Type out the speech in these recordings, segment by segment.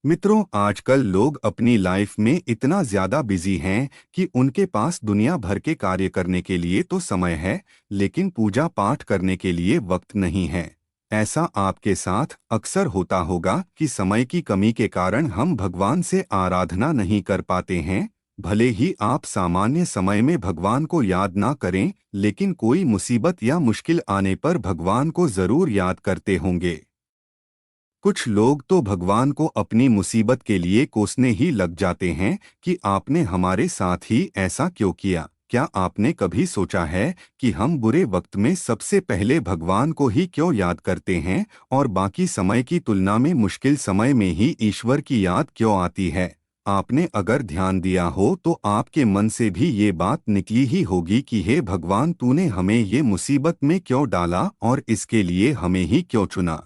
मित्रों, आजकल लोग अपनी लाइफ में इतना ज्यादा बिजी हैं कि उनके पास दुनिया भर के कार्य करने के लिए तो समय है, लेकिन पूजा पाठ करने के लिए वक्त नहीं है। ऐसा आपके साथ अक्सर होता होगा कि समय की कमी के कारण हम भगवान से आराधना नहीं कर पाते हैं। भले ही आप सामान्य समय में भगवान को याद ना करें, लेकिन कोई मुसीबत या मुश्किल आने पर भगवान को जरूर याद करते होंगे। कुछ लोग तो भगवान को अपनी मुसीबत के लिए कोसने ही लग जाते हैं कि आपने हमारे साथ ही ऐसा क्यों किया। क्या आपने कभी सोचा है कि हम बुरे वक्त में सबसे पहले भगवान को ही क्यों याद करते हैं और बाकी समय की तुलना में मुश्किल समय में ही ईश्वर की याद क्यों आती है? आपने अगर ध्यान दिया हो तो आपके मन से भी ये बात निकली ही होगी कि हे भगवान, तूने हमें ये मुसीबत में क्यों डाला और इसके लिए हमें ही क्यों चुना।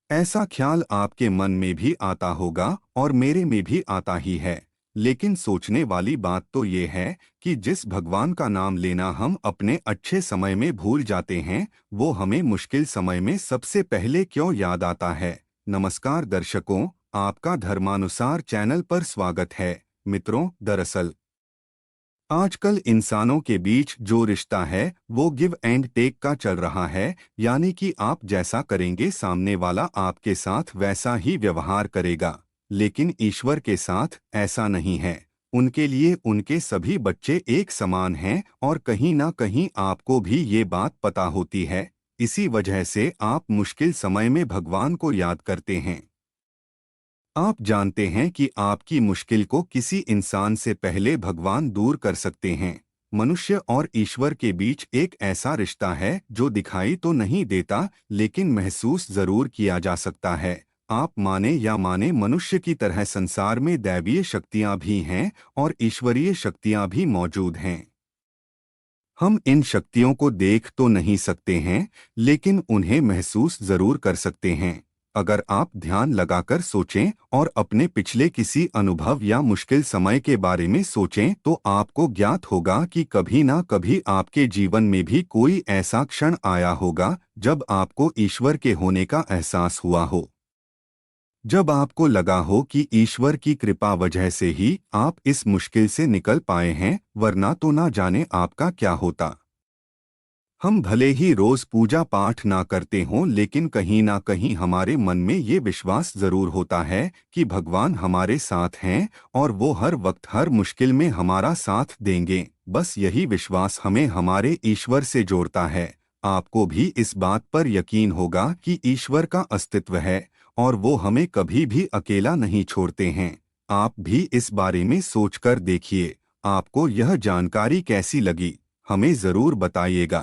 ऐसा ख्याल आपके मन में भी आता होगा और मेरे में भी आता ही है। लेकिन सोचने वाली बात तो ये है कि जिस भगवान का नाम लेना हम अपने अच्छे समय में भूल जाते हैं, वो हमें मुश्किल समय में सबसे पहले क्यों याद आता है। नमस्कार दर्शकों, आपका धर्मानुसार चैनल पर स्वागत है। मित्रों, दरअसल आजकल इंसानों के बीच जो रिश्ता है वो गिव एंड टेक का चल रहा है, यानी कि आप जैसा करेंगे सामने वाला आपके साथ वैसा ही व्यवहार करेगा। लेकिन ईश्वर के साथ ऐसा नहीं है। उनके लिए उनके सभी बच्चे एक समान हैं और कहीं ना कहीं आपको भी ये बात पता होती है। इसी वजह से आप मुश्किल समय में भगवान को याद करते हैं। आप जानते हैं कि आपकी मुश्किल को किसी इंसान से पहले भगवान दूर कर सकते हैं। मनुष्य और ईश्वर के बीच एक ऐसा रिश्ता है जो दिखाई तो नहीं देता, लेकिन महसूस जरूर किया जा सकता है। आप माने या माने, मनुष्य की तरह संसार में दैवीय शक्तियां भी हैं और ईश्वरीय शक्तियां भी मौजूद हैं। हम इन शक्तियों को देख तो नहीं सकते हैं, लेकिन उन्हें महसूस जरूर कर सकते हैं। अगर आप ध्यान लगाकर सोचें और अपने पिछले किसी अनुभव या मुश्किल समय के बारे में सोचें तो आपको ज्ञात होगा कि कभी ना कभी आपके जीवन में भी कोई ऐसा क्षण आया होगा जब आपको ईश्वर के होने का एहसास हुआ हो। जब आपको लगा हो कि ईश्वर की कृपा वजह से ही आप इस मुश्किल से निकल पाए हैं, वरना तो ना जाने आपका क्या होता। हम भले ही रोज पूजा पाठ ना करते हों, लेकिन कहीं ना कहीं हमारे मन में ये विश्वास जरूर होता है कि भगवान हमारे साथ हैं और वो हर वक्त हर मुश्किल में हमारा साथ देंगे। बस यही विश्वास हमें हमारे ईश्वर से जोड़ता है। आपको भी इस बात पर यकीन होगा कि ईश्वर का अस्तित्व है और वो हमें कभी भी अकेला नहीं छोड़ते हैं। आप भी इस बारे में सोचकर देखिए। आपको यह जानकारी कैसी लगी, हमें जरूर बताइएगा।